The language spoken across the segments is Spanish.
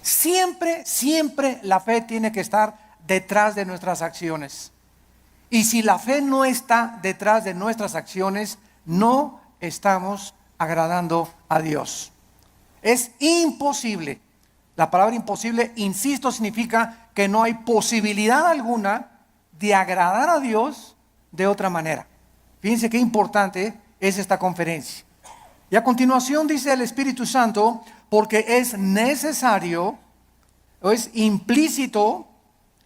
Siempre, siempre la fe tiene que estar detrás de nuestras acciones. Y si la fe no está detrás de nuestras acciones, no estamos agradando a Dios. Es imposible. La palabra imposible, insisto, significa que no hay posibilidad alguna de agradar a Dios de otra manera. Fíjense qué importante es esta conferencia. Y a continuación dice el Espíritu Santo, porque es necesario, o es implícito,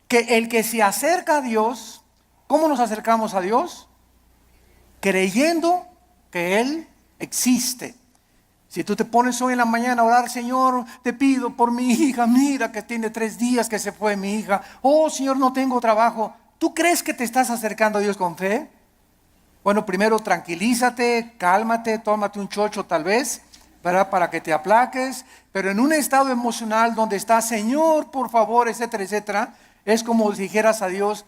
que el que se acerca a Dios, ¿cómo nos acercamos a Dios? Creyendo que Él existe. Si tú te pones hoy en la mañana a orar, Señor, te pido por mi hija, mira que tiene 3 días que se fue mi hija. Oh, Señor, no tengo trabajo. ¿Tú crees que te estás acercando a Dios con fe? Bueno, primero tranquilízate, cálmate, tómate un chocho tal vez, ¿verdad? Para que te aplaques. Pero en un estado emocional donde estás, Señor, por favor, etcétera, etcétera, es como si dijeras a Dios,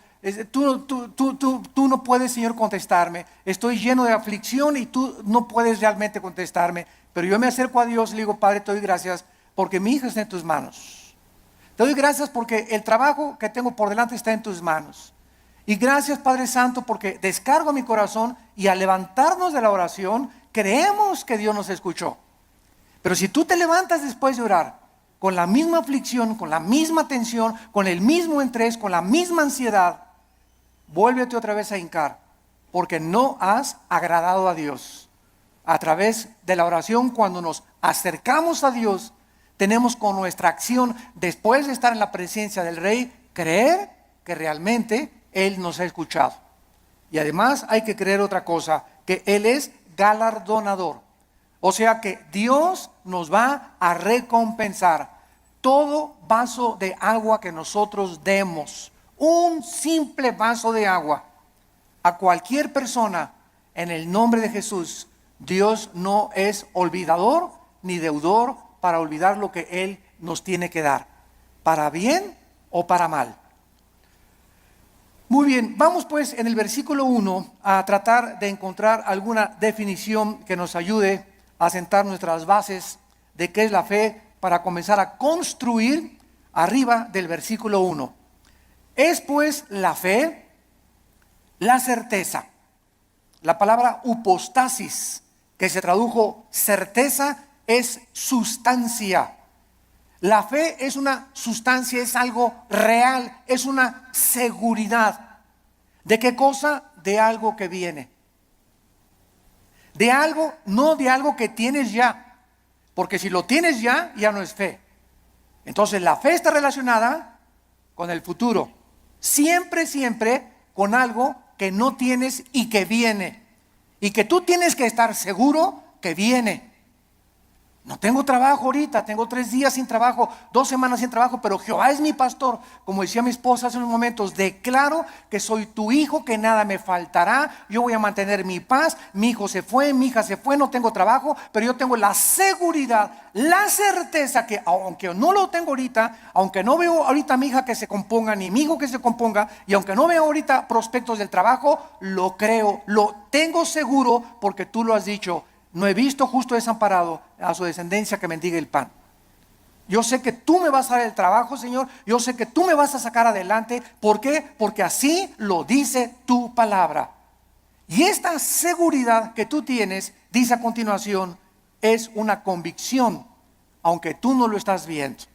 tú no puedes, Señor, contestarme. Estoy lleno de aflicción y tú no puedes realmente contestarme. Pero yo me acerco a Dios y le digo, Padre, te doy gracias porque mi hija está en tus manos. Te doy gracias porque el trabajo que tengo por delante está en tus manos. Y gracias, Padre Santo, porque descargo mi corazón y al levantarnos de la oración, creemos que Dios nos escuchó. Pero si tú te levantas después de orar, con la misma aflicción, con la misma tensión, con el mismo estrés, con la misma ansiedad, vuélvete otra vez a hincar, porque no has agradado a Dios. A través de la oración, cuando nos acercamos a Dios, tenemos con nuestra acción, después de estar en la presencia del Rey, creer que realmente Él nos ha escuchado. Y además hay que creer otra cosa, que Él es galardonador. O sea que Dios nos va a recompensar todo vaso de agua que nosotros demos, un simple vaso de agua, a cualquier persona en el nombre de Jesús. Dios no es olvidador ni deudor para olvidar lo que Él nos tiene que dar, para bien o para mal. Muy bien, vamos pues en el versículo 1 a tratar de encontrar alguna definición que nos ayude a sentar nuestras bases de qué es la fe para comenzar a construir arriba del versículo 1. Es pues la fe, la certeza. La palabra upostasis, que se tradujo certeza, es sustancia. La fe es una sustancia, es algo real, es una seguridad. ¿De qué cosa? De algo que viene. De algo, no de algo que tienes ya. Porque si lo tienes ya, ya no es fe. Entonces la fe está relacionada con el futuro. Siempre, siempre con algo que no tienes y que viene. Y que tú tienes que estar seguro que viene. No tengo trabajo ahorita, tengo 3 días sin trabajo, 2 semanas sin trabajo, pero Jehová es mi pastor. Como decía mi esposa hace unos momentos, declaro que soy tu hijo, que nada me faltará, yo voy a mantener mi paz. Mi hijo se fue, mi hija se fue, no tengo trabajo, pero yo tengo la seguridad, la certeza que aunque no lo tengo ahorita, aunque no veo ahorita a mi hija que se componga, ni mi hijo que se componga, y aunque no veo ahorita prospectos del trabajo, lo creo, lo tengo seguro porque tú lo has dicho. No he visto justo desamparado a su descendencia que mendigue el pan. Yo sé que tú me vas a dar el trabajo, Señor. Yo sé que tú me vas a sacar adelante. ¿Por qué? Porque así lo dice tu palabra. Y esta seguridad que tú tienes, dice a continuación, es una convicción, aunque tú no lo estás viendo.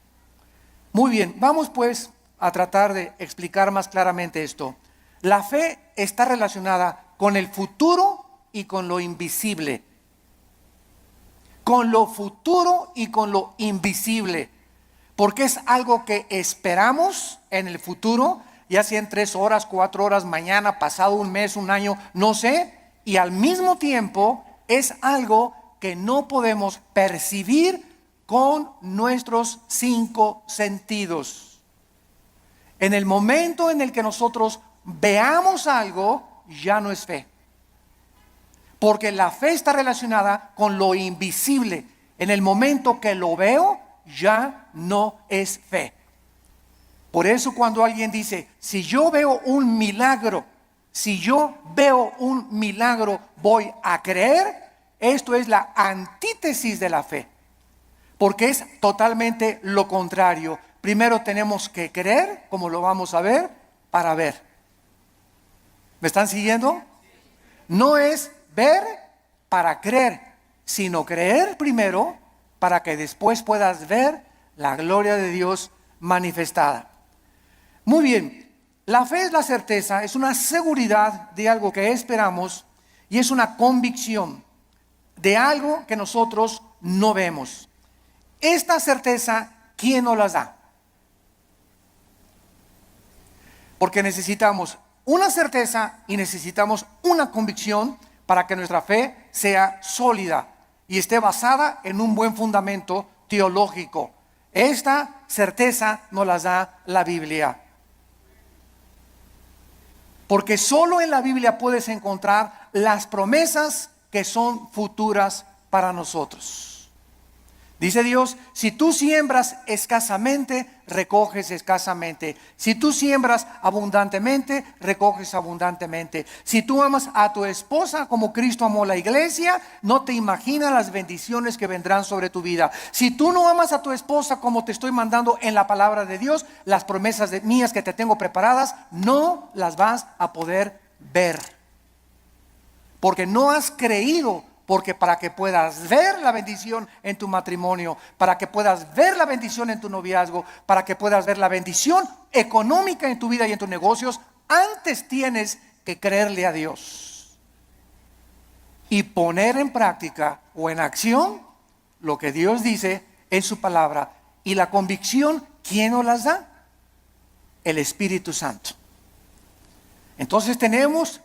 Muy bien, vamos pues a tratar de explicar más claramente esto. La fe está relacionada con el futuro y con lo invisible. Con lo futuro y con lo invisible, porque es algo que esperamos en el futuro, ya sea en 3 horas, 4 horas, mañana, pasado un mes, un año, no sé, y al mismo tiempo es algo que no podemos percibir con nuestros 5 sentidos. En el momento en el que nosotros veamos algo, ya no es fe. Porque la fe está relacionada con lo invisible. En el momento que lo veo, ya no es fe. Por eso cuando alguien dice, si yo veo un milagro, voy a creer, esto es la antítesis de la fe. porque es totalmente lo contrario. Primero tenemos que creer, como lo vamos a ver, para ver. ¿Me están siguiendo? No es ver para creer, sino creer primero para que después puedas ver la gloria de Dios manifestada. Muy bien, la fe es la certeza, es una seguridad de algo que esperamos y es una convicción de algo que nosotros no vemos. Esta certeza, ¿quién nos la da? Porque necesitamos una certeza y necesitamos una convicción para que nuestra fe sea sólida y esté basada en un buen fundamento teológico. Esta certeza nos la da la Biblia. Porque solo en la Biblia puedes encontrar las promesas que son futuras para nosotros. Dice Dios, si tú siembras escasamente, recoges escasamente. Si tú siembras abundantemente, recoges abundantemente. Si tú amas a tu esposa como Cristo amó la iglesia, no te imaginas las bendiciones que vendrán sobre tu vida. Si tú no amas a tu esposa como te estoy mandando en la palabra de Dios, las promesas mías que te tengo preparadas, no las vas a poder ver. Porque no has creído. Porque para que puedas ver la bendición en tu matrimonio, para que puedas ver la bendición en tu noviazgo, para que puedas ver la bendición económica en tu vida y en tus negocios, antes tienes que creerle a Dios y poner en práctica o en acción lo que Dios dice en su palabra. Y la convicción, ¿quién nos las da? El Espíritu Santo. Entonces tenemos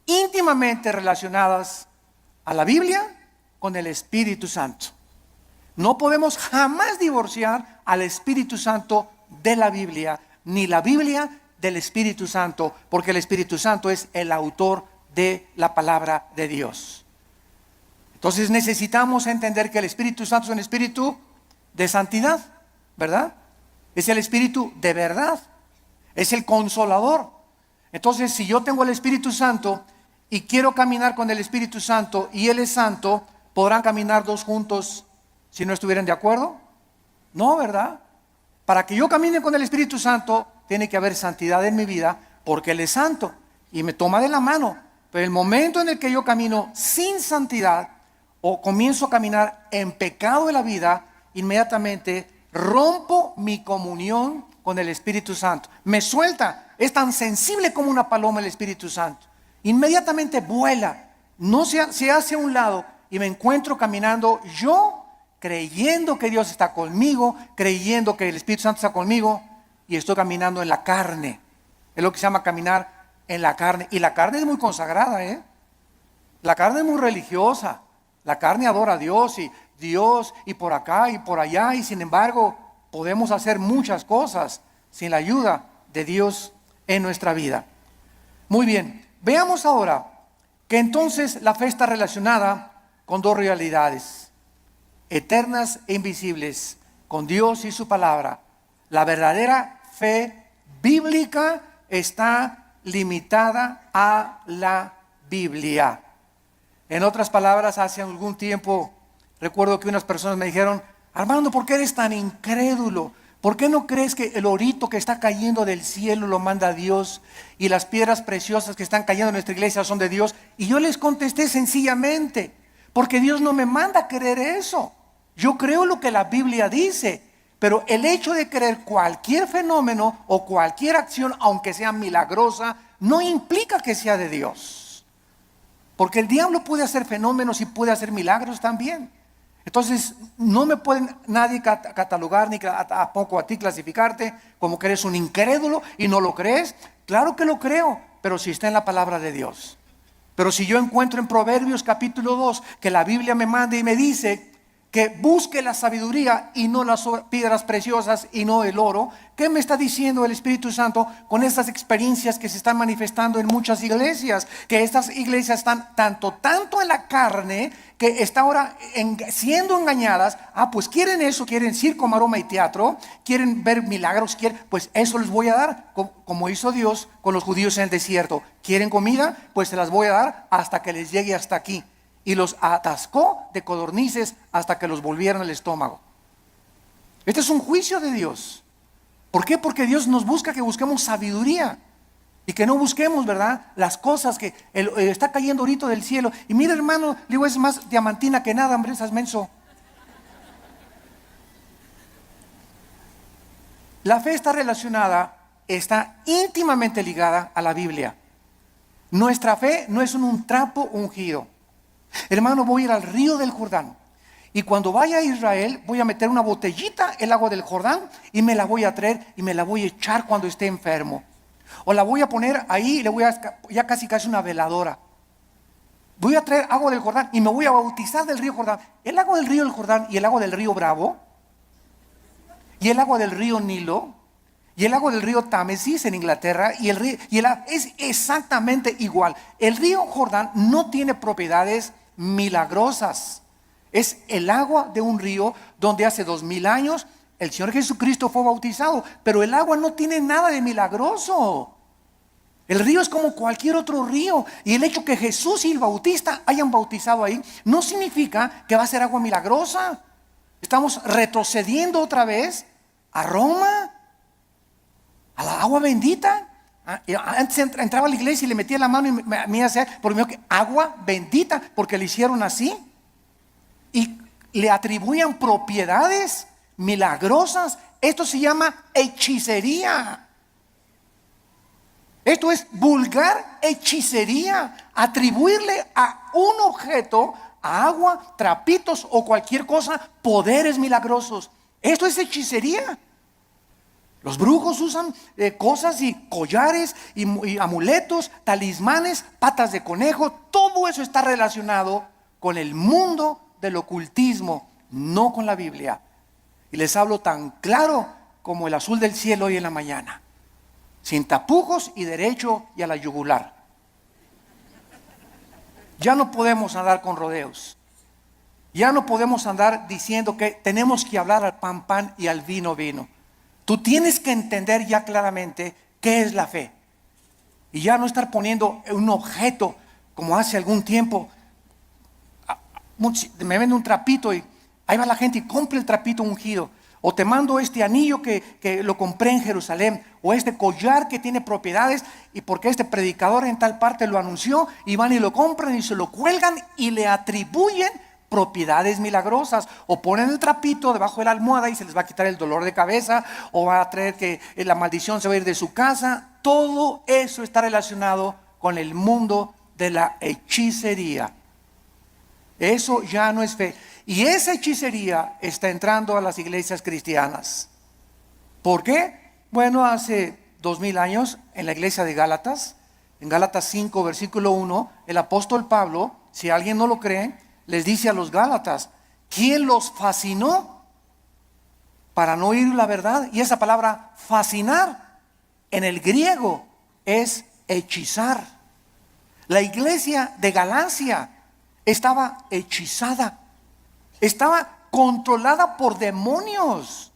íntimamente relacionadas a la Biblia con el Espíritu Santo. No podemos jamás divorciar al Espíritu Santo de la Biblia, ni la Biblia del Espíritu Santo, porque el Espíritu Santo es el autor de la palabra de Dios. Entonces necesitamos entender que el Espíritu Santo es un espíritu de santidad, ¿verdad? Es el espíritu de verdad, es el consolador. Entonces, si yo tengo el Espíritu Santo y quiero caminar con el Espíritu Santo y Él es santo, ¿podrán caminar dos juntos si no estuvieran de acuerdo? No, ¿verdad? Para que yo camine con el Espíritu Santo, tiene que haber santidad en mi vida, porque Él es santo y me toma de la mano. Pero el momento en el que yo camino sin santidad o comienzo a caminar en pecado de la vida, inmediatamente rompo mi comunión con el Espíritu Santo. Me suelta, es tan sensible como una paloma el Espíritu Santo. Inmediatamente vuela, no se hace a un lado y me encuentro caminando yo creyendo que Dios está conmigo, creyendo que el Espíritu Santo está conmigo y estoy caminando en la carne. Es lo que se llama caminar en la carne. Y la carne es muy consagrada, ¿eh? La carne es muy religiosa. La carne adora a Dios y por acá y por allá, y sin embargo podemos hacer muchas cosas sin la ayuda de Dios en nuestra vida. Muy bien. Veamos ahora que entonces la fe está relacionada con dos realidades eternas e invisibles, con Dios y su palabra. La verdadera fe bíblica está limitada a la Biblia. En otras palabras, hace algún tiempo recuerdo que unas personas me dijeron: Armando, ¿por qué eres tan incrédulo? ¿Por qué no crees que el orito que está cayendo del cielo lo manda Dios y las piedras preciosas que están cayendo en nuestra iglesia son de Dios? Y yo les contesté sencillamente, porque Dios no me manda a creer eso. Yo creo lo que la Biblia dice, pero el hecho de creer cualquier fenómeno o cualquier acción, aunque sea milagrosa, no implica que sea de Dios. Porque el diablo puede hacer fenómenos y puede hacer milagros también. Entonces no me pueden nadie catalogar ni tampoco a ti clasificarte como que eres un incrédulo y no lo crees. Claro que lo creo, pero si está en la palabra de Dios. Pero si yo encuentro en Proverbios capítulo 2 que la Biblia me manda y me dice que busque la sabiduría y no las piedras preciosas y no el oro, ¿qué me está diciendo el Espíritu Santo con estas experiencias que se están manifestando en muchas iglesias? Que estas iglesias están tanto en la carne que está ahora siendo engañadas. Pues quieren eso, quieren circo, maroma y teatro, quieren ver milagros, pues eso les voy a dar, como hizo Dios con los judíos en el desierto. ¿Quieren comida? Pues se las voy a dar hasta que les llegue hasta aquí. Y los atascó de codornices hasta que los volvieron al estómago. Este es un juicio de Dios. ¿Por qué? Porque Dios nos busca que busquemos sabiduría y que no busquemos, ¿verdad?, las cosas que está cayendo ahorita del cielo. Y mira, hermano, le digo, es más diamantina que nada, hombre, esas menso. La fe está relacionada, está íntimamente ligada a la Biblia. Nuestra fe no es un trapo ungido. Hermano, voy a ir al río del Jordán. Y cuando vaya a Israel, voy a meter una botellita el agua del Jordán y me la voy a traer y me la voy a echar cuando esté enfermo. O la voy a poner ahí y le voy a, ya casi una veladora. Voy a traer agua del Jordán y me voy a bautizar del río Jordán. El agua del río del Jordán y el agua del río Bravo y el agua del río Nilo y el agua del río Támesis en Inglaterra y el río es exactamente igual. El río Jordán no tiene propiedades milagrosas. Es el agua de un río donde hace 2000 años el Señor Jesucristo fue bautizado, pero el agua no tiene nada de milagroso. El río es como cualquier otro río, y el hecho que Jesús y el Bautista hayan bautizado ahí no significa que va a ser agua milagrosa. Estamos retrocediendo otra vez a Roma, a la agua bendita. Antes entraba a la iglesia y le metía la mano y me hacía por mí que agua bendita, porque le hicieron así y le atribuían propiedades milagrosas. Esto se llama hechicería. Esto es vulgar hechicería. Atribuirle a un objeto, a agua, trapitos o cualquier cosa, poderes milagrosos. Esto es hechicería. Los brujos usan cosas y collares y amuletos, talismanes, patas de conejo. Todo eso está relacionado con el mundo del ocultismo, no con la Biblia. Y les hablo tan claro como el azul del cielo hoy en la mañana, sin tapujos y derecho y a la yugular. Ya no podemos andar con rodeos. Ya no podemos andar diciendo que tenemos que hablar al pan pan y al vino vino. Tú tienes que entender ya claramente qué es la fe. Y ya no estar poniendo un objeto como hace algún tiempo. Me vende un trapito y ahí va la gente y compra el trapito ungido. O te mando este anillo que lo compré en Jerusalén. O este collar que tiene propiedades y porque este predicador en tal parte lo anunció. Y van y lo compran y se lo cuelgan y le atribuyen propiedades milagrosas. O ponen el trapito debajo de la almohada y se les va a quitar el dolor de cabeza. O va a traer que la maldición se va a ir de su casa. Todo eso está relacionado con el mundo de la hechicería. Eso ya no es fe. Y esa hechicería está entrando a las iglesias cristianas. ¿Por qué? Bueno, hace 2000 años en la iglesia de Gálatas, en Gálatas 5, versículo 1, el apóstol Pablo, si alguien no lo cree, les dice a los Gálatas, ¿quién los fascinó para no oír la verdad? Y esa palabra fascinar en el griego es hechizar. La iglesia de Galacia estaba hechizada, estaba controlada por demonios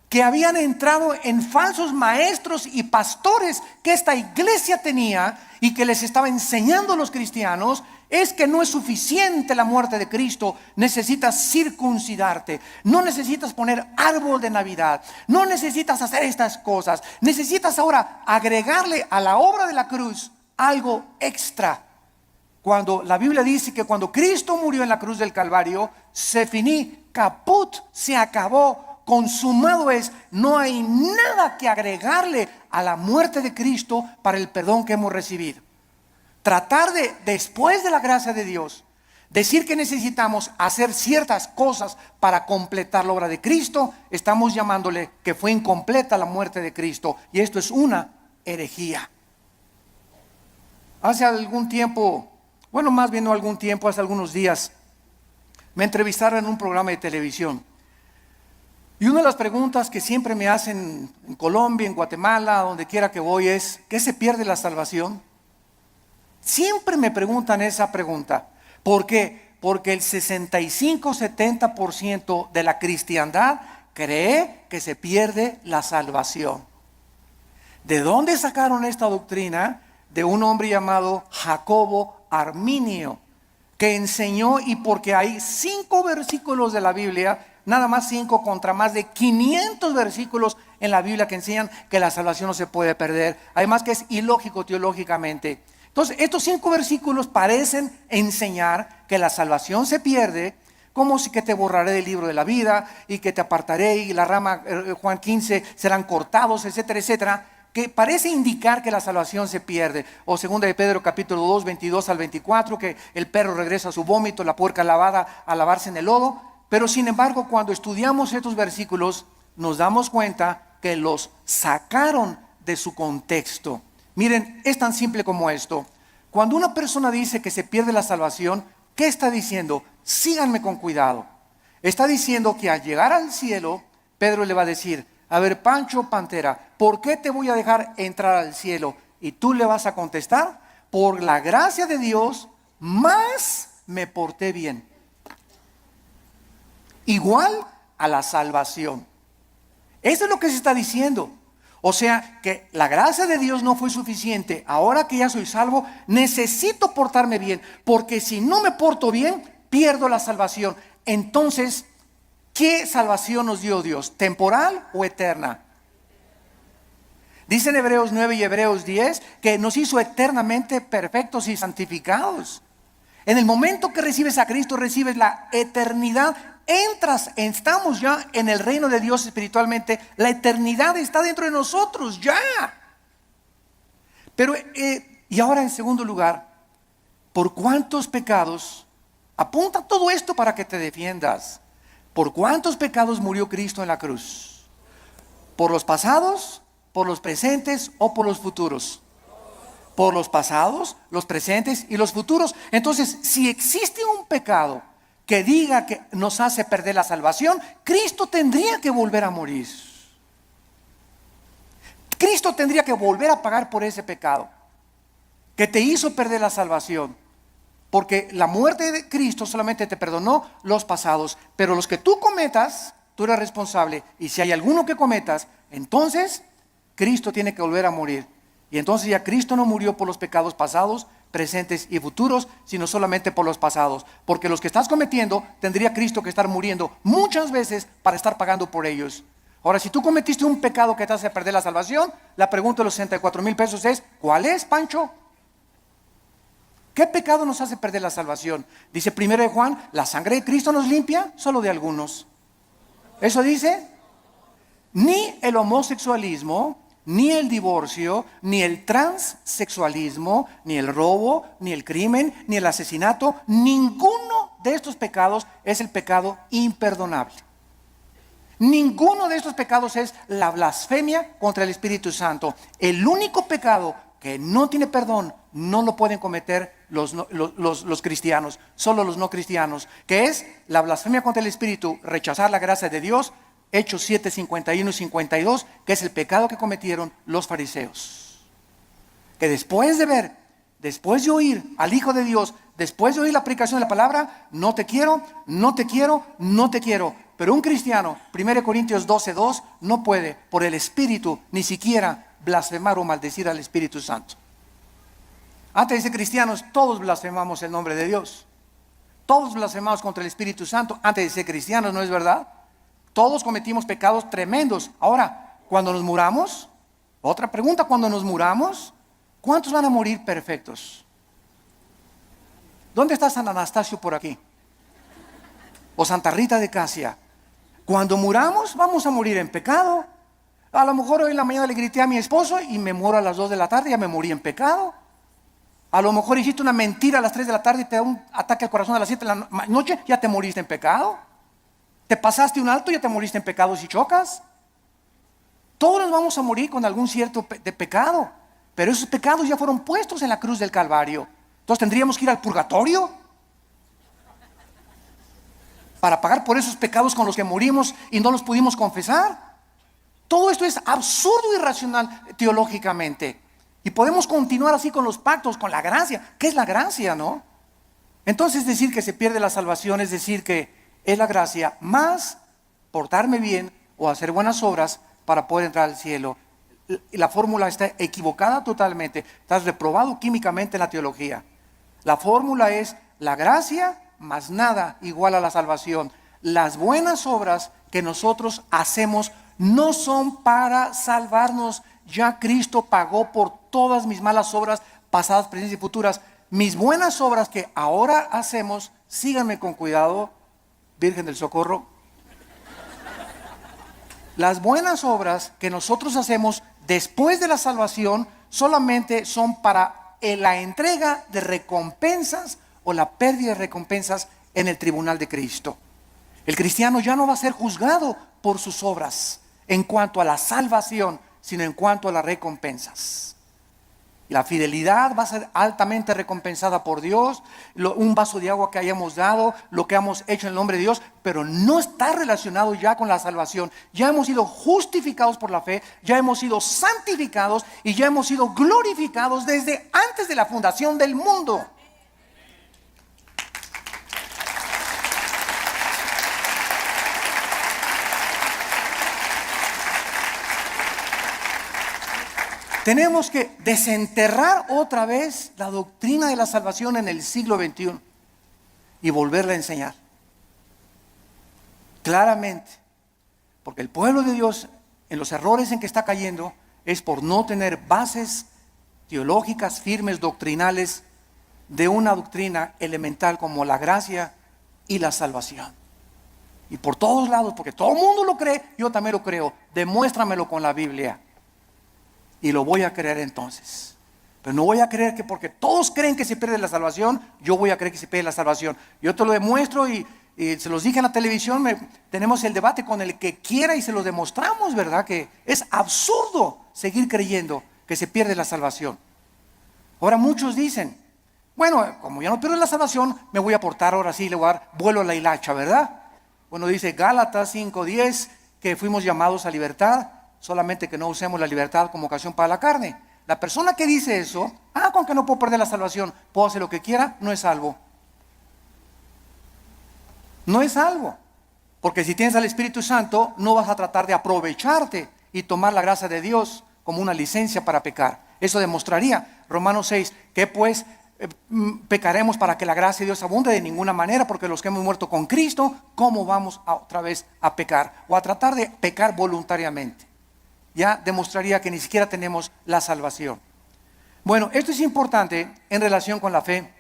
que habían entrado en falsos maestros y pastores que esta iglesia tenía y que les estaba enseñando a los cristianos. Es que no es suficiente la muerte de Cristo, necesitas circuncidarte, no necesitas poner árbol de Navidad, no necesitas hacer estas cosas, necesitas ahora agregarle a la obra de la cruz algo extra. Cuando la Biblia dice que cuando Cristo murió en la cruz del Calvario, se finí, caput, se acabó, consumado es. No hay nada que agregarle a la muerte de Cristo para el perdón que hemos recibido. Tratar de, después de la gracia de Dios, decir que necesitamos hacer ciertas cosas para completar la obra de Cristo, estamos llamándole que fue incompleta la muerte de Cristo. Y esto es una herejía. Hace algún tiempo, bueno, más bien no algún tiempo, hace algunos días, me entrevistaron en un programa de televisión. Y una de las preguntas que siempre me hacen en Colombia, en Guatemala, donde quiera que voy es, ¿qué se pierde la salvación? Siempre me preguntan esa pregunta. ¿Por qué? Porque el 65-70% de la cristiandad cree que se pierde la salvación. ¿De dónde sacaron esta doctrina? De un hombre llamado Jacobo Arminio, que enseñó, y porque hay 5 versículos de la Biblia Nada más 5 contra más de 500 versículos en la Biblia que enseñan que la salvación no se puede perder. Además que es ilógico teológicamente. Entonces, estos 5 versículos parecen enseñar que la salvación se pierde, como si que te borraré del libro de la vida y que te apartaré y la rama, Juan 15, serán cortados, etcétera, etcétera, que parece indicar que la salvación se pierde. O 2 de Pedro capítulo 2, 22 al 24, que el perro regresa a su vómito, la puerca lavada a lavarse en el lodo. Pero sin embargo, cuando estudiamos estos versículos, nos damos cuenta que los sacaron de su contexto. Miren, es tan simple como esto. Cuando una persona dice que se pierde la salvación, ¿qué está diciendo? Síganme con cuidado. Está diciendo que al llegar al cielo, Pedro le va a decir: a ver, Pancho Pantera, ¿por qué te voy a dejar entrar al cielo? Y tú le vas a contestar: por la gracia de Dios, más me porté bien. Igual a la salvación. Eso es lo que se está diciendo. O sea, que la gracia de Dios no fue suficiente. Ahora que ya soy salvo, necesito portarme bien, porque si no me porto bien, pierdo la salvación. Entonces, ¿qué salvación nos dio Dios? ¿Temporal o eterna? Dicen Hebreos 9 y Hebreos 10 que nos hizo eternamente perfectos y santificados. En el momento que recibes a Cristo, recibes la eternidad. Estamos ya en el reino de Dios espiritualmente. La eternidad está dentro de nosotros ya. Pero, y ahora en segundo lugar, ¿por cuántos pecados? Apunta todo esto para que te defiendas. ¿Por cuántos pecados murió Cristo en la cruz? ¿Por los pasados, por los presentes o por los futuros? Por los pasados, los presentes y los futuros. Entonces, si existe un pecado que diga que nos hace perder la salvación, Cristo tendría que volver a morir. Cristo tendría que volver a pagar por ese pecado que te hizo perder la salvación. Porque la muerte de Cristo solamente te perdonó los pasados, pero los que tú cometas, tú eres responsable. Y si hay alguno que cometas, entonces Cristo tiene que volver a morir. Y entonces ya Cristo no murió por los pecados pasados, presentes y futuros, sino solamente por los pasados. Porque los que estás cometiendo, tendría Cristo que estar muriendo muchas veces para estar pagando por ellos. Ahora, si tú cometiste un pecado que te hace perder la salvación, la pregunta de los 64,000 pesos es: ¿cuál es, Pancho? ¿Qué pecado nos hace perder la salvación? Dice 1 de Juan: ¿la sangre de Cristo nos limpia? Solo de algunos. Eso dice. Ni el homosexualismo, ni el divorcio, ni el transexualismo, ni el robo, ni el crimen, ni el asesinato, ninguno de estos pecados es el pecado imperdonable. Ninguno de estos pecados es la blasfemia contra el Espíritu Santo. El único pecado que no tiene perdón no lo pueden cometer los cristianos, solo los no cristianos, que es la blasfemia contra el Espíritu, rechazar la gracia de Dios. Hechos 7, 51 y 52, que es el pecado que cometieron los fariseos. Que después de oír al Hijo de Dios, después de oír la aplicación de la palabra: no te quiero, no te quiero, no te quiero. Pero un cristiano, 1 Corintios 12, 2, no puede por el Espíritu ni siquiera blasfemar o maldecir al Espíritu Santo. Antes de ser cristianos, todos blasfemamos el nombre de Dios. Todos blasfemamos contra el Espíritu Santo antes de ser cristianos, ¿no es verdad? Todos cometimos pecados tremendos. Ahora, cuando nos muramos, otra pregunta: cuando nos muramos, ¿cuántos van a morir perfectos? ¿Dónde está San Anastasio por aquí? O Santa Rita de Casia. Cuando muramos, vamos a morir en pecado. A lo mejor hoy en la mañana le grité a mi esposo y me muero a las 2 de la tarde, ya me morí en pecado. A lo mejor hiciste una mentira a las 3 de la tarde y te da un ataque al corazón a las 7 de la noche, ya te moriste en pecado. Te pasaste un alto, ya te moriste en pecado si chocas. Todos nos vamos a morir con algún cierto de pecado, pero esos pecados ya fueron puestos en la cruz del Calvario. Entonces tendríamos que ir al purgatorio para pagar por esos pecados con los que morimos y no los pudimos confesar. Todo esto es absurdo y irracional teológicamente. Y podemos continuar así con los pactos, con la gracia. ¿Qué es la gracia, no? Entonces decir que se pierde la salvación es decir que es la gracia más portarme bien o hacer buenas obras para poder entrar al cielo. La fórmula está equivocada totalmente. Estás reprobado químicamente en la teología. La fórmula es la gracia más nada igual a la salvación. Las buenas obras que nosotros hacemos no son para salvarnos. Ya Cristo pagó por todas mis malas obras, pasadas, presentes y futuras. Mis buenas obras que ahora hacemos, síganme con cuidado, Virgen del Socorro. Las buenas obras que nosotros hacemos después de la salvación solamente son para la entrega de recompensas o la pérdida de recompensas en el tribunal de Cristo. El cristiano ya no va a ser juzgado por sus obras en cuanto a la salvación, sino en cuanto a las recompensas. La fidelidad va a ser altamente recompensada por Dios, un vaso de agua que hayamos dado, lo que hemos hecho en el nombre de Dios, pero no está relacionado ya con la salvación. Ya hemos sido justificados por la fe, ya hemos sido santificados y ya hemos sido glorificados desde antes de la fundación del mundo. Tenemos que desenterrar otra vez la doctrina de la salvación en el siglo XXI y volverla a enseñar claramente, porque el pueblo de Dios, en los errores en que está cayendo, es por no tener bases teológicas firmes, doctrinales, de una doctrina elemental como la gracia y la salvación. Y por todos lados, porque todo el mundo lo cree, yo también lo creo. Demuéstramelo con la Biblia y lo voy a creer entonces. Pero no voy a creer que porque todos creen que se pierde la salvación, yo voy a creer que se pierde la salvación. Yo te lo demuestro y se los dije en la televisión, tenemos el debate con el que quiera y se lo demostramos, ¿verdad? Que es absurdo seguir creyendo que se pierde la salvación. Ahora muchos dicen, bueno, como ya no pierdo la salvación, me voy a portar ahora sí, le voy a dar vuelo a la hilacha, ¿verdad? Bueno, dice Gálatas 5:10 que fuimos llamados a libertad, solamente que no usemos la libertad como ocasión para la carne. La persona que dice eso, con que no puedo perder la salvación, puedo hacer lo que quiera, no es salvo. No es salvo. Porque si tienes al Espíritu Santo, no vas a tratar de aprovecharte y tomar la gracia de Dios como una licencia para pecar. Eso demostraría, Romanos 6, que pues pecaremos para que la gracia de Dios abunde. De ninguna manera, porque los que hemos muerto con Cristo, ¿cómo vamos otra vez a pecar? O a tratar de pecar voluntariamente. Ya demostraría que ni siquiera tenemos la salvación. Bueno, esto es importante en relación con la fe.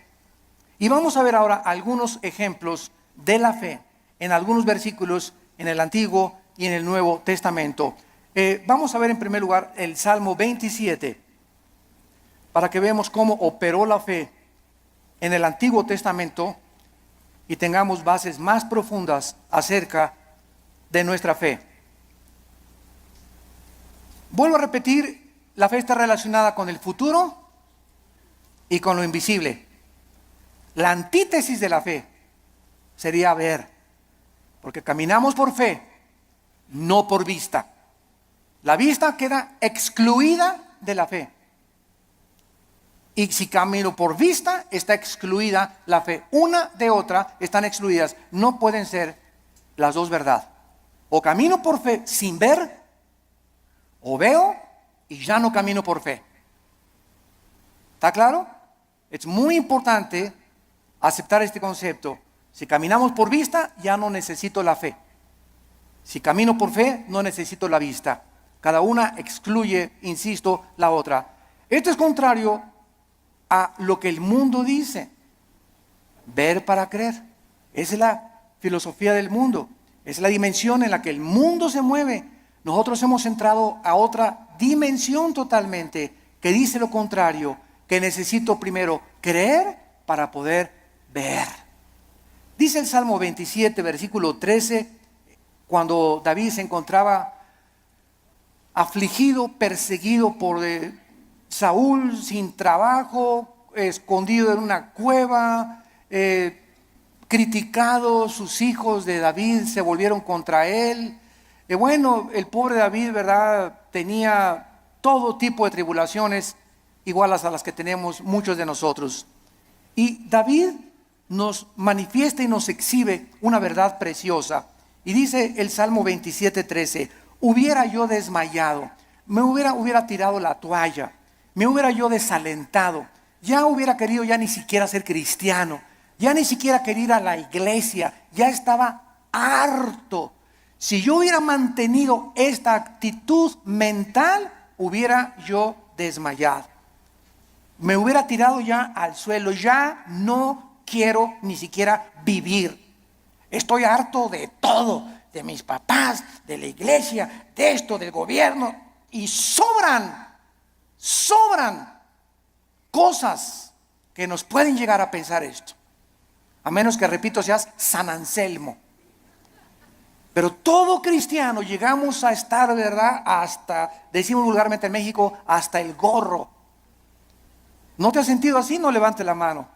Y vamos a ver ahora algunos ejemplos de la fe en algunos versículos en el Antiguo y en el Nuevo Testamento. Vamos a ver en primer lugar el Salmo 27, para que veamos cómo operó la fe en el Antiguo Testamento y tengamos bases más profundas acerca de nuestra fe. Vuelvo a repetir, la fe está relacionada con el futuro y con lo invisible. La antítesis de la fe sería ver, porque caminamos por fe, no por vista. La vista queda excluida de la fe. Y si camino por vista, está excluida la fe. Una de otra están excluidas. No pueden ser las dos verdad. O camino por fe sin ver, o veo y ya no camino por fe. ¿Está claro? Es muy importante aceptar este concepto. Si caminamos por vista, ya no necesito la fe. Si camino por fe, no necesito la vista. Cada una excluye, insisto, la otra. Esto es contrario a lo que el mundo dice. Ver para creer. Esa es la filosofía del mundo. Es la dimensión en la que el mundo se mueve. Nosotros hemos entrado a otra dimensión totalmente que dice lo contrario, que necesito primero creer para poder ver. Dice el Salmo 27, versículo 13, cuando David se encontraba afligido, perseguido por Saúl, sin trabajo, escondido en una cueva, criticado, sus hijos de David se volvieron contra él. Bueno, el pobre David, ¿verdad?, tenía todo tipo de tribulaciones iguales a las que tenemos muchos de nosotros. Y David nos manifiesta y nos exhibe una verdad preciosa. Y dice el Salmo 27:13, hubiera yo desmayado, me hubiera tirado la toalla, me hubiera yo desalentado, ya hubiera querido ya ni siquiera ser cristiano, ya ni siquiera querer ir a la iglesia, ya estaba harto. Si yo hubiera mantenido esta actitud mental, hubiera yo desmayado. Me hubiera tirado ya al suelo. Ya no quiero ni siquiera vivir. Estoy harto de todo, de mis papás, de la iglesia, de esto, del gobierno. Y sobran cosas que nos pueden llegar a pensar esto. A menos que, repito, seas San Anselmo. Pero todo cristiano llegamos a estar, ¿verdad? Hasta, decimos vulgarmente en México, hasta el gorro. ¿No te has sentido así? No levante la mano.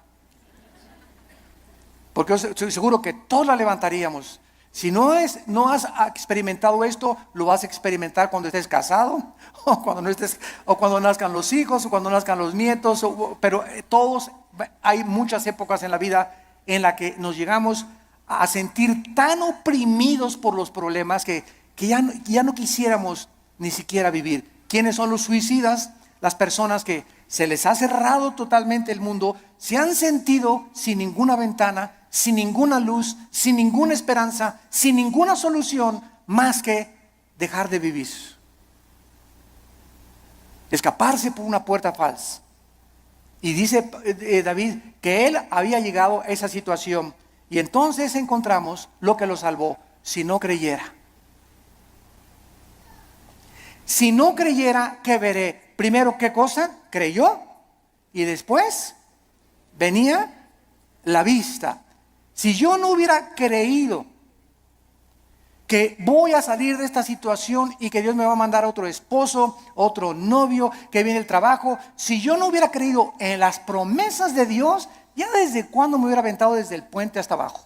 Porque yo estoy seguro que todos la levantaríamos. Si no has experimentado esto, lo vas a experimentar cuando estés casado, o cuando nazcan los hijos, o cuando nazcan los nietos. Pero hay muchas épocas en la vida en la que nos llegamos a sentir tan oprimidos por los problemas que ya no quisiéramos ni siquiera vivir. ¿Quiénes son los suicidas? Las personas que se les ha cerrado totalmente el mundo, se han sentido sin ninguna ventana, sin ninguna luz, sin ninguna esperanza, sin ninguna solución más que dejar de vivir. Escaparse por una puerta falsa. Y dice David que él había llegado a esa situación. Y entonces encontramos lo que lo salvó: si no creyera. Si no creyera, ¿qué veré? Primero, ¿qué cosa? Creyó. Y después venía la vista. Si yo no hubiera creído que voy a salir de esta situación y que Dios me va a mandar otro esposo, otro novio, que viene el trabajo, si yo no hubiera creído en las promesas de Dios, ya desde cuándo me hubiera aventado desde el puente hasta abajo.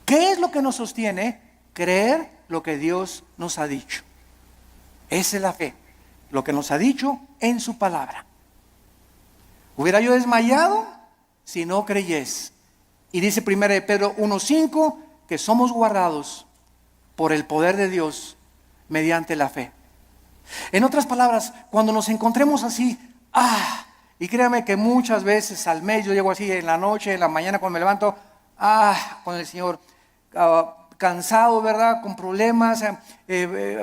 ¿Qué es lo que nos sostiene? Creer lo que Dios nos ha dicho. Esa es la fe, lo que nos ha dicho en su palabra. ¿Hubiera yo desmayado si no creyes? Y dice 1 Pedro 1:5 que somos guardados por el poder de Dios mediante la fe. En otras palabras, cuando nos encontremos así, y créame que muchas veces al mes yo llego así en la noche, en la mañana cuando me levanto, con el Señor, cansado, ¿verdad? Con problemas,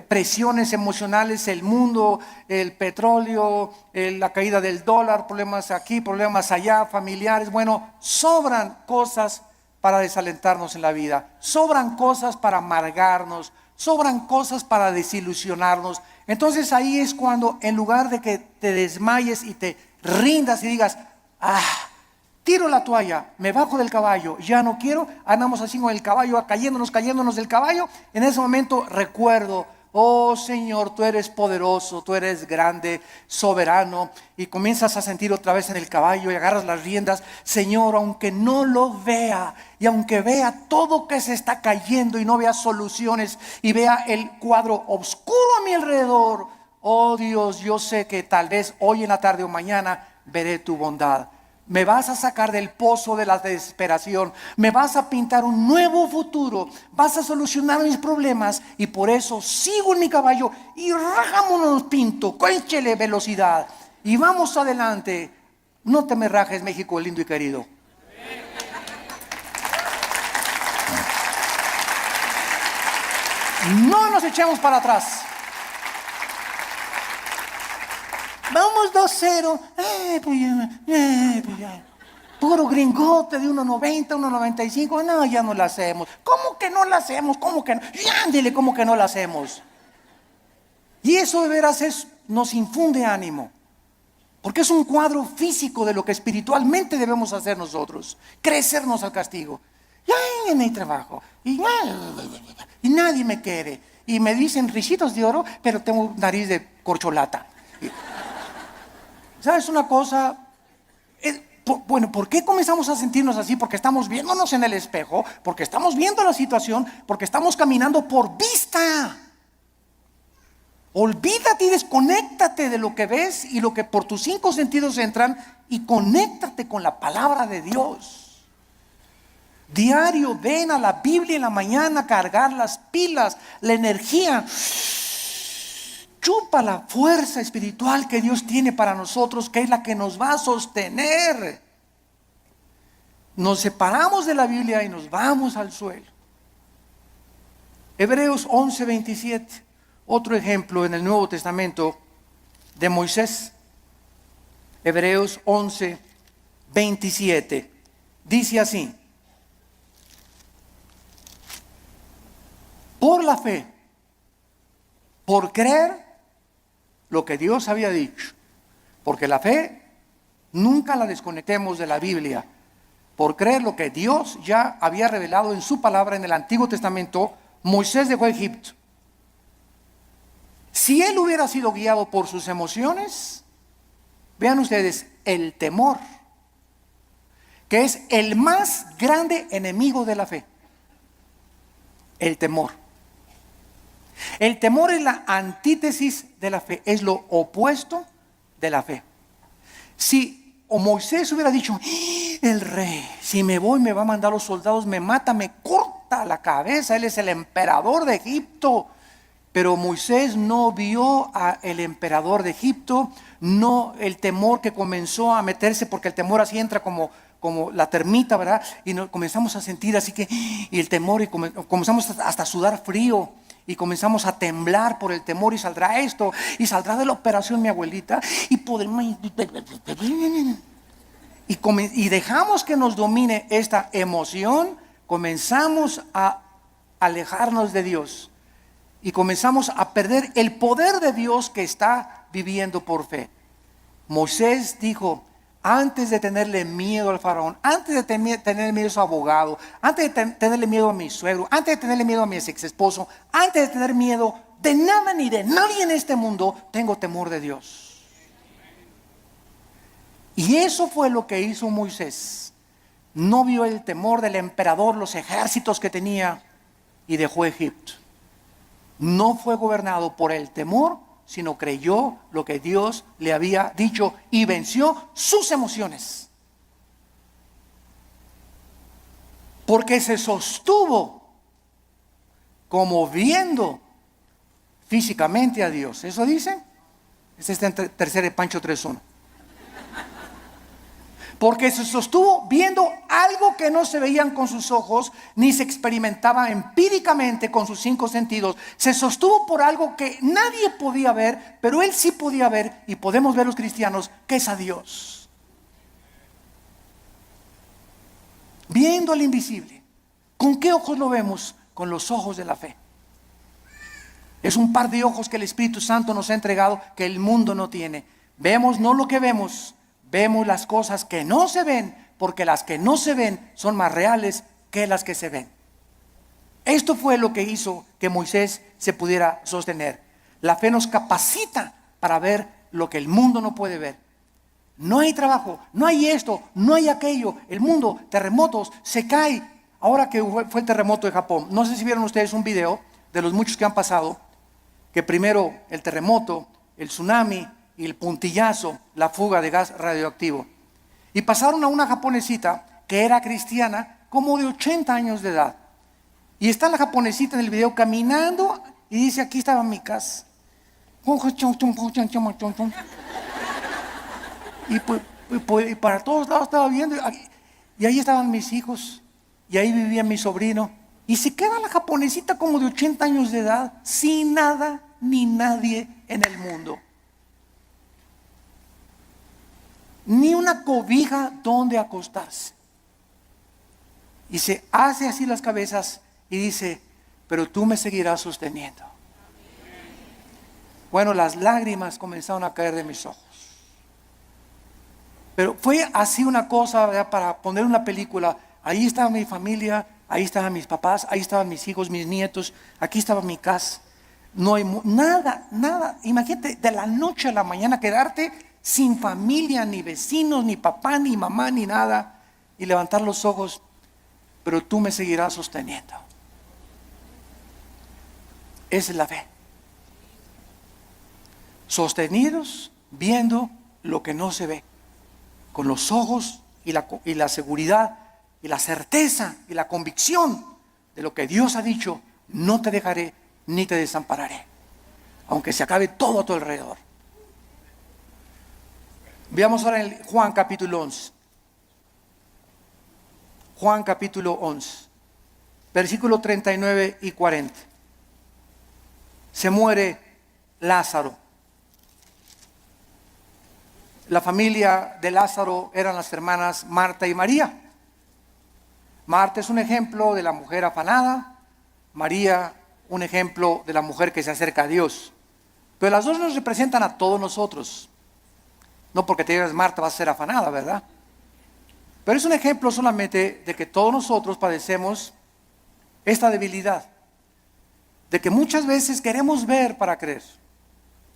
presiones emocionales, el mundo, el petróleo, la caída del dólar, problemas aquí, problemas allá, familiares. Bueno, sobran cosas para desalentarnos en la vida, sobran cosas para amargarnos, sobran cosas para desilusionarnos. Entonces ahí es cuando, en lugar de que te desmayes y te rindas y digas, tiro la toalla, me bajo del caballo, ya no quiero, andamos así con el caballo, cayéndonos del caballo. En ese momento recuerdo, oh Señor, tú eres poderoso, tú eres grande, soberano, y comienzas a sentir otra vez en el caballo y agarras las riendas. Señor, aunque no lo vea, y aunque vea todo que se está cayendo y no vea soluciones, y vea el cuadro oscuro a mi alrededor, oh Dios, yo sé que tal vez hoy en la tarde o mañana veré tu bondad. Me vas a sacar del pozo de la desesperación, me vas a pintar un nuevo futuro, vas a solucionar mis problemas, y por eso sigo en mi caballo y rajámonos pinto, échele velocidad y vamos adelante. No te me rajes, México lindo y querido. No nos echemos para atrás. Vamos 2-0. Puro gringote de 1.90, 1.95. No, ya no la hacemos. ¿Cómo que no la hacemos? ¿Cómo que no? Ándele, ¿cómo que no la hacemos? Y eso de veras nos infunde ánimo. Porque es un cuadro físico de lo que espiritualmente debemos hacer nosotros. Crecernos al castigo. Ya no hay trabajo. Y nadie me quiere. Y me dicen risitos de oro, pero tengo nariz de corcholata. ¿Sabes una cosa? Bueno, ¿por qué comenzamos a sentirnos así? Porque estamos viéndonos en el espejo, porque estamos viendo la situación, porque estamos caminando por vista. Olvídate y desconéctate de lo que ves y lo que por tus 5 sentidos entran, y conéctate con la palabra de Dios. Diario, ven a la Biblia en la mañana, cargar las pilas, la energía. Chupa la fuerza espiritual que Dios tiene para nosotros, que es la que nos va a sostener. nos separamos de la Biblia y nos vamos al suelo. Hebreos 11:27, otro ejemplo en el Nuevo Testamento de Moisés. Hebreos 11:27 dice así: por la fe, por creer lo que Dios había dicho, porque la fe nunca la desconectemos de la Biblia, por creer lo que Dios ya había revelado en su palabra en el Antiguo Testamento. Moisés dejó Egipto. Si él hubiera sido guiado por sus emociones, vean ustedes, el temor, que es el más grande enemigo de la fe. El temor. El temor es la antítesis de la fe, es lo opuesto de la fe. Si Moisés hubiera dicho, el rey, si me voy me va a mandar los soldados, me mata, me corta la cabeza, él es el emperador de Egipto. Pero Moisés no vio al emperador de Egipto, no el temor que comenzó a meterse, porque el temor así entra como la termita, ¿verdad? Y comenzamos a sentir así que, y el temor, y comenzamos hasta a sudar frío, y comenzamos a temblar por el temor, y saldrá esto, y saldrá de la operación mi abuelita, y podremos, y dejamos que nos domine esta emoción, comenzamos a alejarnos de Dios. Y comenzamos a perder el poder de Dios que está viviendo por fe. Moisés dijo, antes de tenerle miedo al faraón, antes de tener miedo a su abogado, antes de tenerle miedo a mi suegro, antes de tenerle miedo a mi ex esposo, antes de tener miedo de nada ni de nadie en este mundo, tengo temor de Dios. Y eso fue lo que hizo Moisés. No vio el temor del emperador, los ejércitos que tenía, y dejó Egipto. No fue gobernado por el temor, sino creyó lo que Dios le había dicho y venció sus emociones. Porque se sostuvo como viendo físicamente a Dios. ¿Eso dice? Este está en tercera de Pancho 3:1. Porque se sostuvo viendo algo que no se veían con sus ojos, ni se experimentaba empíricamente con sus 5 sentidos. Se sostuvo por algo que nadie podía ver, pero él sí podía ver, y podemos ver los cristianos, que es a Dios. Viendo al invisible. ¿Con qué ojos lo vemos? Con los ojos de la fe. Es un par de ojos que el Espíritu Santo nos ha entregado que el mundo no tiene. Vemos no lo que vemos, vemos las cosas que no se ven, porque las que no se ven son más reales que las que se ven. Esto fue lo que hizo que Moisés se pudiera sostener. La fe nos capacita para ver lo que el mundo no puede ver. No hay trabajo, no hay esto, no hay aquello. El mundo, terremotos, se cae. Ahora que fue el terremoto de Japón, no sé si vieron ustedes un video de los muchos que han pasado, que primero el terremoto, el tsunami y el puntillazo, la fuga de gas radioactivo. Y pasaron a una japonesita que era cristiana, como de 80 años de edad. Y está la japonesita en el video caminando y dice, aquí estaba mi casa. Y para todos lados estaba viendo. Y ahí estaban mis hijos. Y ahí vivía mi sobrino. Y se queda la japonesita como de 80 años de edad, sin nada ni nadie en el mundo. Ni una cobija donde acostarse. Y se hace así las cabezas y dice, pero tú me seguirás sosteniendo. Bueno, las lágrimas comenzaron a caer de mis ojos. Pero fue así una cosa, ¿verdad? Para poner una película. Ahí estaba mi familia, ahí estaban mis papás, ahí estaban mis hijos, mis nietos, aquí estaba mi casa. No hay nada. Imagínate, de la noche a la mañana quedarte sin familia, ni vecinos, ni papá, ni mamá, ni nada, y levantar los ojos, pero tú me seguirás sosteniendo. Esa es la fe. Sostenidos viendo lo que no se ve, con los ojos y la seguridad y la certeza y la convicción de lo que Dios ha dicho, no te dejaré ni te desampararé, aunque se acabe todo a tu alrededor. Veamos ahora en Juan capítulo 11. Juan capítulo 11, versículo 39 y 40. Se muere Lázaro. La familia de Lázaro eran las hermanas Marta y María. Marta es un ejemplo de la mujer afanada, María un ejemplo de la mujer que se acerca a Dios. Pero las dos nos representan a todos nosotros. No porque te digas Marta vas a ser afanada, ¿verdad? Pero es un ejemplo solamente de que todos nosotros padecemos esta debilidad, de que muchas veces queremos ver para creer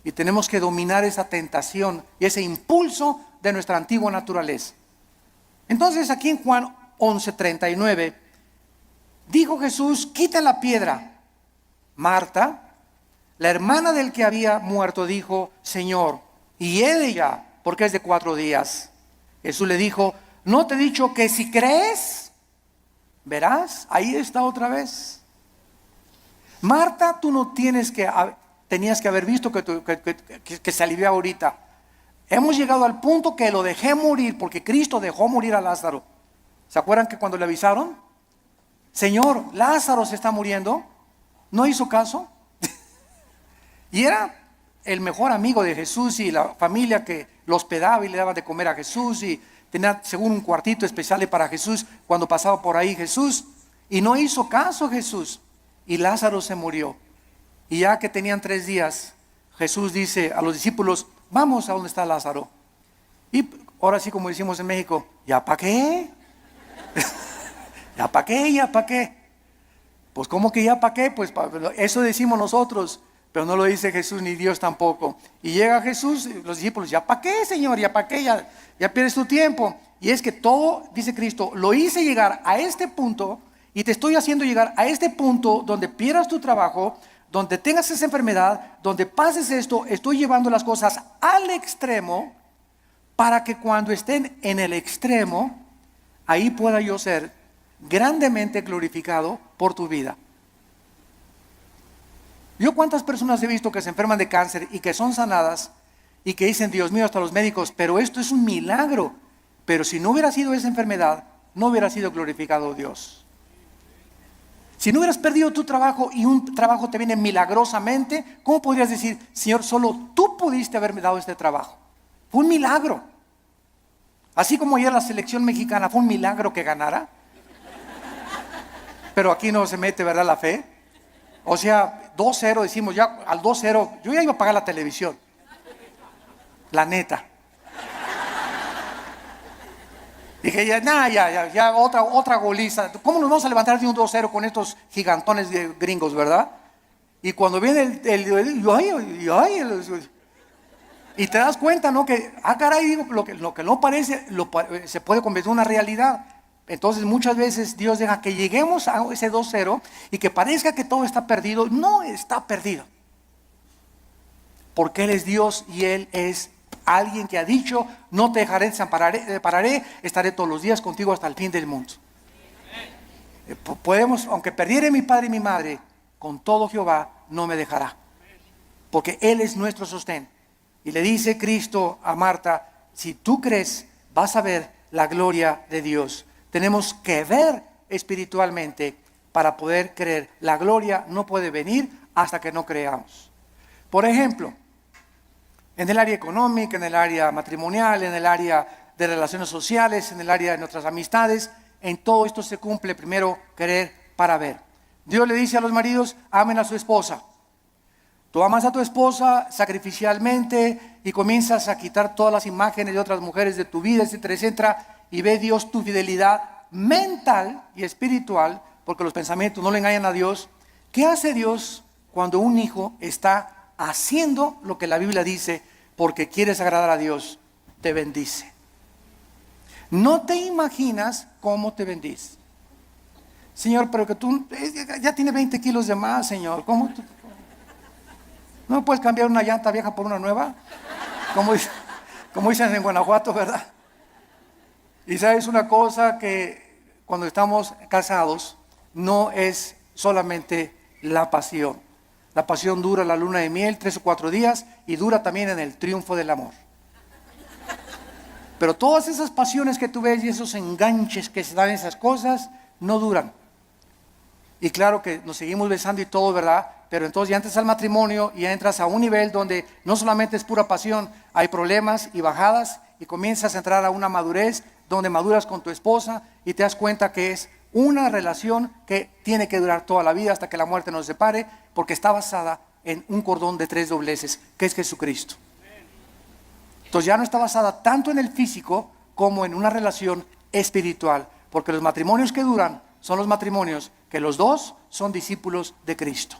y tenemos que dominar esa tentación y ese impulso de nuestra antigua naturaleza. Entonces aquí en Juan 11:39 dijo Jesús: quita la piedra. Marta, la hermana del que había muerto, dijo: Señor, y ella, porque es de 4 días. Jesús le dijo: ¿no te he dicho que si crees, verás? Ahí está otra vez. Marta, tú no tenías que haber visto que se alivió ahorita. Hemos llegado al punto que lo dejé morir, porque Cristo dejó morir a Lázaro. ¿Se acuerdan que cuando le avisaron? Señor, Lázaro se está muriendo. No hizo caso. Y era el mejor amigo de Jesús y la familia que lo hospedaba y le daba de comer a Jesús, y tenía según un cuartito especial para Jesús cuando pasaba por ahí Jesús. Y no hizo caso Jesús, y Lázaro se murió. Y ya que tenían 3 días, Jesús dice a los discípulos: vamos a donde está Lázaro. Y ahora sí, como decimos en México, ¿ya para qué? ¿Ya para qué? ¿Ya para qué? Pues ¿cómo que ya para qué? Pues eso decimos nosotros, pero no lo dice Jesús ni Dios tampoco. Y llega Jesús, los discípulos: ¿ya para qué, Señor? ¿Ya para qué? Ya pierdes tu tiempo. Y es que todo, dice Cristo, lo hice llegar a este punto, y te estoy haciendo llegar a este punto donde pierdas tu trabajo, donde tengas esa enfermedad, donde pases esto. Estoy llevando las cosas al extremo para que cuando estén en el extremo, ahí pueda yo ser grandemente glorificado por tu vida. Yo cuántas personas he visto que se enferman de cáncer y que son sanadas y que dicen: Dios mío, hasta los médicos, pero esto es un milagro. Pero si no hubiera sido esa enfermedad, no hubiera sido glorificado Dios. Si no hubieras perdido tu trabajo y un trabajo te viene milagrosamente, ¿cómo podrías decir: Señor, solo tú pudiste haberme dado este trabajo? Fue un milagro. Así como ayer la selección mexicana fue un milagro que ganara. Pero aquí no se mete, ¿verdad?, la fe. O sea, 2-0, decimos ya al 2-0, yo ya iba a pagar la televisión. La neta. Dije, ya, otra goliza. ¿Cómo nos vamos a levantar de un 2-0 con estos gigantones de gringos, verdad? Y cuando viene y te das cuenta, ¿no? Que, caray, digo, lo que no parece, se puede convertir en una realidad. Entonces muchas veces Dios deja que lleguemos a ese 2-0 y que parezca que todo está perdido. No está perdido, porque Él es Dios y Él es alguien que ha dicho: no te dejaré, desampararé, estaré todos los días contigo hasta el fin del mundo. Podemos, aunque perdiere mi padre y mi madre, con todo Jehová no me dejará, porque Él es nuestro sostén. Y le dice Cristo a Marta: si tú crees, vas a ver la gloria de Dios. Tenemos que ver espiritualmente para poder creer. La gloria no puede venir hasta que no creamos. Por ejemplo, en el área económica, en el área matrimonial, en el área de relaciones sociales, en el área de nuestras amistades, en todo esto se cumple primero creer para ver. Dios le dice a los maridos: amen a su esposa. Tú amas a tu esposa sacrificialmente y comienzas a quitar todas las imágenes de otras mujeres de tu vida, etcétera, etcétera. Y ve Dios tu fidelidad mental y espiritual, porque los pensamientos no le engañan a Dios. ¿Qué hace Dios cuando un hijo está haciendo lo que la Biblia dice porque quieres agradar a Dios? Te bendice. No te imaginas cómo te bendice. Señor, pero que tú ya tienes 20 kilos de más, Señor. ¿Cómo tú? ¿No puedes cambiar una llanta vieja por una nueva? Como dicen en Guanajuato, ¿verdad? Y sabes una cosa, que cuando estamos casados no es solamente la pasión. La pasión dura la luna de miel 3 o 4 días y dura también en el triunfo del amor. Pero todas esas pasiones que tú ves y esos enganches que se dan en esas cosas, no duran. Y claro que nos seguimos besando y todo, ¿verdad? Pero entonces ya entras al matrimonio y ya entras a un nivel donde no solamente es pura pasión, hay problemas y bajadas y comienzas a entrar a una madurez donde maduras con tu esposa y te das cuenta que es una relación que tiene que durar toda la vida hasta que la muerte nos separe, porque está basada en un cordón de 3 dobleces, que es Jesucristo. Entonces ya no está basada tanto en el físico como en una relación espiritual, porque los matrimonios que duran son los matrimonios que los dos son discípulos de Cristo.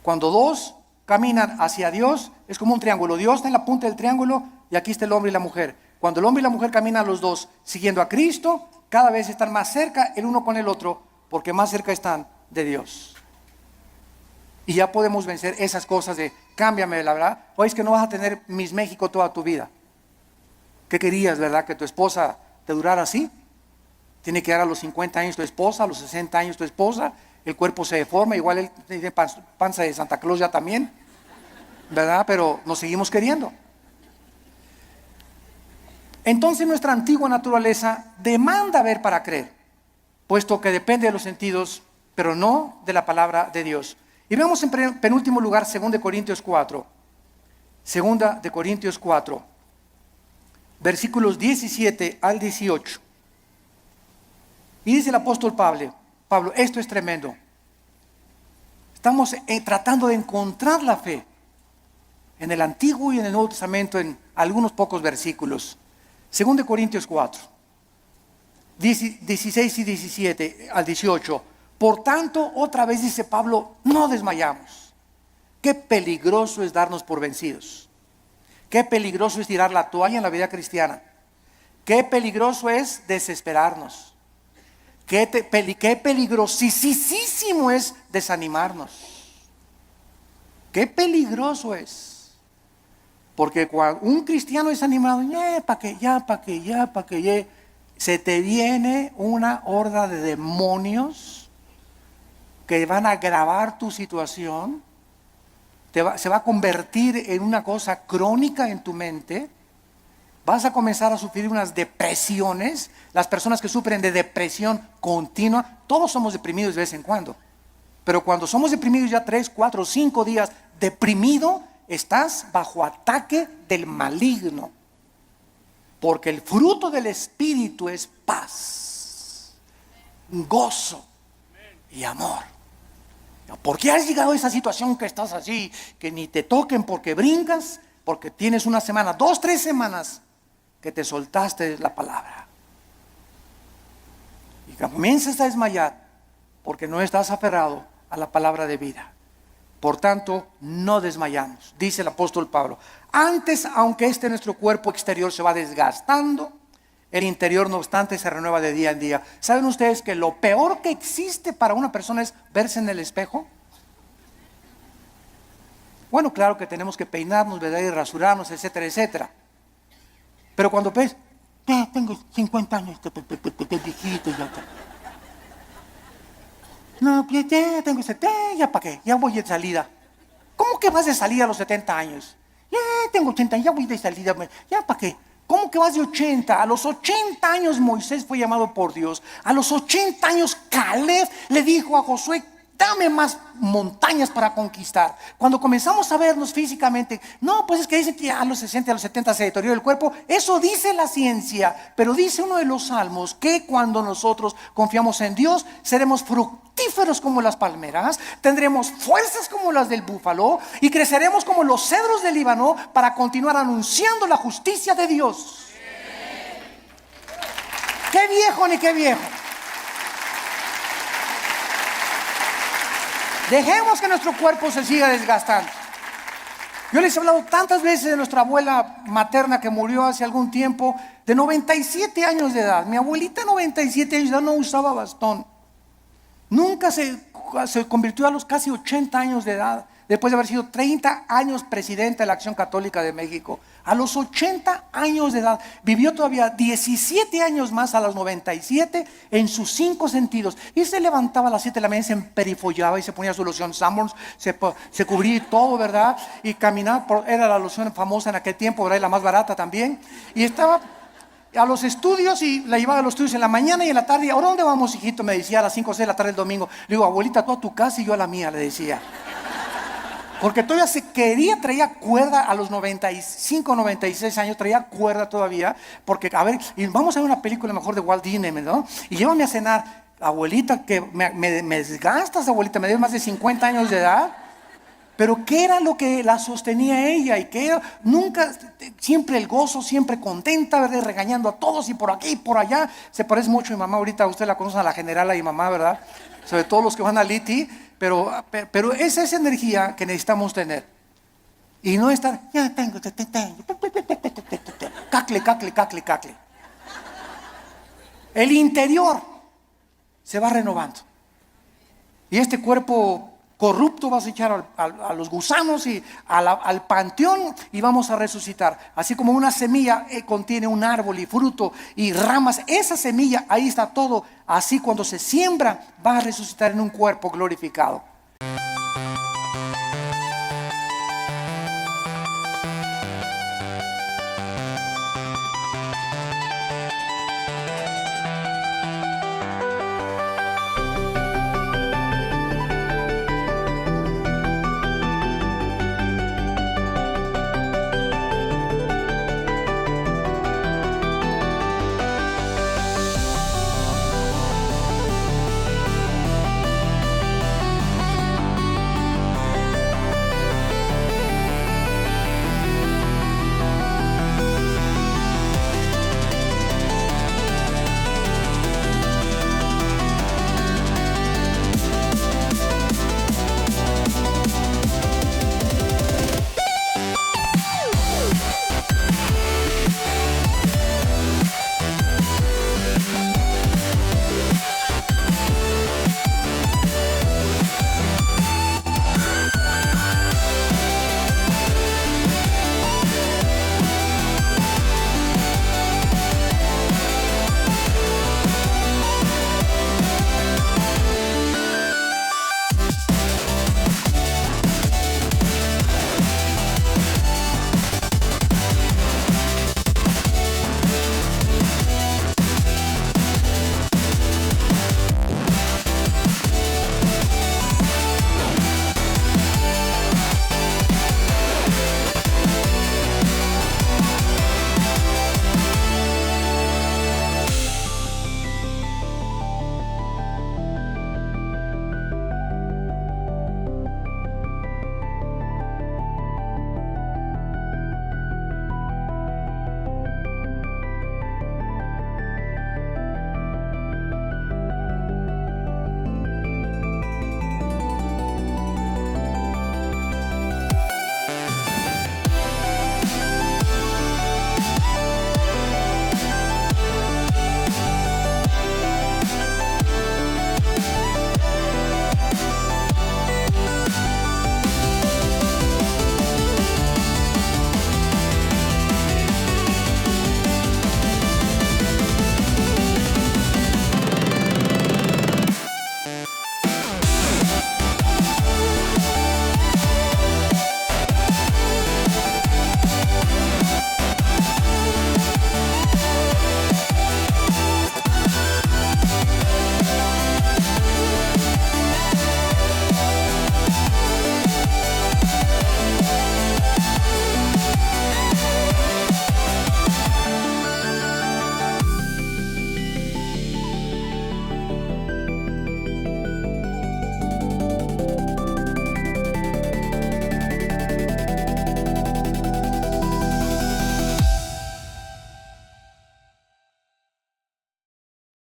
Cuando dos caminan hacia Dios, es como un triángulo. Dios está en la punta del triángulo y aquí está el hombre y la mujer. Cuando el hombre y la mujer caminan los dos siguiendo a Cristo, cada vez están más cerca el uno con el otro, porque más cerca están de Dios. Y ya podemos vencer esas cosas de cámbiame, la verdad. Oye, es que no vas a tener Miss México toda tu vida. ¿Qué querías, verdad? ¿Que tu esposa te durara así? Tiene que dar a los 50 años tu esposa, a los 60 años tu esposa, el cuerpo se deforma, igual él tiene panza de Santa Claus ya también, ¿verdad? Pero nos seguimos queriendo. Entonces nuestra antigua naturaleza demanda ver para creer, puesto que depende de los sentidos, pero no de la palabra de Dios. Y vemos en penúltimo lugar 2 Corintios 4, 2 Corintios 4, versículos 17 al 18. Y dice el apóstol Pablo, esto es tremendo. Estamos tratando de encontrar la fe en el Antiguo y en el Nuevo Testamento en algunos pocos versículos. 2 Corintios 4, 16 y 17 al 18. Por tanto, otra vez dice Pablo, no desmayamos. Qué peligroso es darnos por vencidos. Qué peligroso es tirar la toalla en la vida cristiana. Qué peligroso es desesperarnos. Qué peligrosísimo es desanimarnos. Qué peligroso es. Porque cuando un cristiano es animado, se te viene una horda de demonios que van a agravar tu situación, se va a convertir en una cosa crónica en tu mente. Vas a comenzar a sufrir unas depresiones. Las personas que sufren de depresión continua, todos somos deprimidos de vez en cuando. Pero cuando somos deprimidos ya 3, 4, 5 días deprimido, estás bajo ataque del maligno. Porque el fruto del Espíritu es paz, gozo y amor. ¿Por qué has llegado a esa situación que estás así, que ni te toquen porque brincas? Porque tienes una semana, 2, 3 semanas que te soltaste la palabra. Y comienzas a desmayar porque no estás aferrado a la palabra de vida. Por tanto, no desmayamos, dice el apóstol Pablo. Antes, aunque nuestro cuerpo exterior se va desgastando, el interior, no obstante, se renueva de día en día. ¿Saben ustedes que lo peor que existe para una persona es verse en el espejo? Bueno, claro que tenemos que peinarnos, ¿verdad? Y rasurarnos, etcétera, etcétera. Pero cuando ves, ya tengo 50 años, viejito, ya. No, ya tengo 70, ya para qué, ya voy de salida. ¿Cómo que vas de salida a los 70 años? Ya tengo 80, ya voy de salida, ya para qué. ¿Cómo que vas de 80? A los 80 años Moisés fue llamado por Dios. A los 80 años Caleb le dijo a Josué, dame más montañas para conquistar. Cuando comenzamos a vernos físicamente, no, pues es que dicen que a los 60, a los 70 se deteriora el cuerpo. Eso dice la ciencia, pero dice uno de los salmos que cuando nosotros confiamos en Dios, seremos fructíferos como las palmeras, tendremos fuerzas como las del búfalo y creceremos como los cedros del Líbano para continuar anunciando la justicia de Dios. ¡Qué viejo ni qué viejo! Dejemos que nuestro cuerpo se siga desgastando. Yo les he hablado tantas veces de nuestra abuela materna que murió hace algún tiempo, de 97 años de edad. Mi abuelita, 97 años de edad, no usaba bastón. Nunca se convirtió a los casi 80 años de edad. después de haber sido 30 años presidente de la Acción Católica de México. A los 80 años de edad, vivió todavía 17 años más a los 97 en sus 5 sentidos. Y se levantaba a las 7 de la mañana, se emperifollaba y se ponía su loción Sanborns, se cubría y todo, ¿verdad? Y caminaba, era la loción famosa en aquel tiempo, ¿verdad? Y la más barata también. Y estaba a los estudios y la llevaba a los estudios en la mañana y en la tarde. ¿Ahora dónde vamos, hijito? Me decía a las 5 o 6 de la tarde el domingo. Le digo, abuelita, tú a tu casa y yo a la mía, le decía. Porque todavía traía cuerda a los 95, 96 años, traía cuerda todavía. Porque, a ver, y vamos a ver una película mejor de Walt Disney, ¿no? Y llévame a cenar. Abuelita, que me desgastas, abuelita, me dio más de 50 años de edad. Pero ¿qué era lo que la sostenía ella? Y que nunca, siempre el gozo, siempre contenta, ¿verdad? Regañando a todos y por aquí y por allá. Se parece mucho a mi mamá, ahorita usted la conoce, a la generala y mamá, ¿verdad? Sobre todo los que van a Liti, pero es esa energía que necesitamos tener. Y no estar, ya tengo, cacle. El interior se va renovando. Y este cuerpo corrupto vas a echar a los gusanos y al panteón y vamos a resucitar. Así como una semilla contiene un árbol y fruto y ramas, esa semilla, ahí está todo. Así cuando se siembra, va a resucitar en un cuerpo glorificado.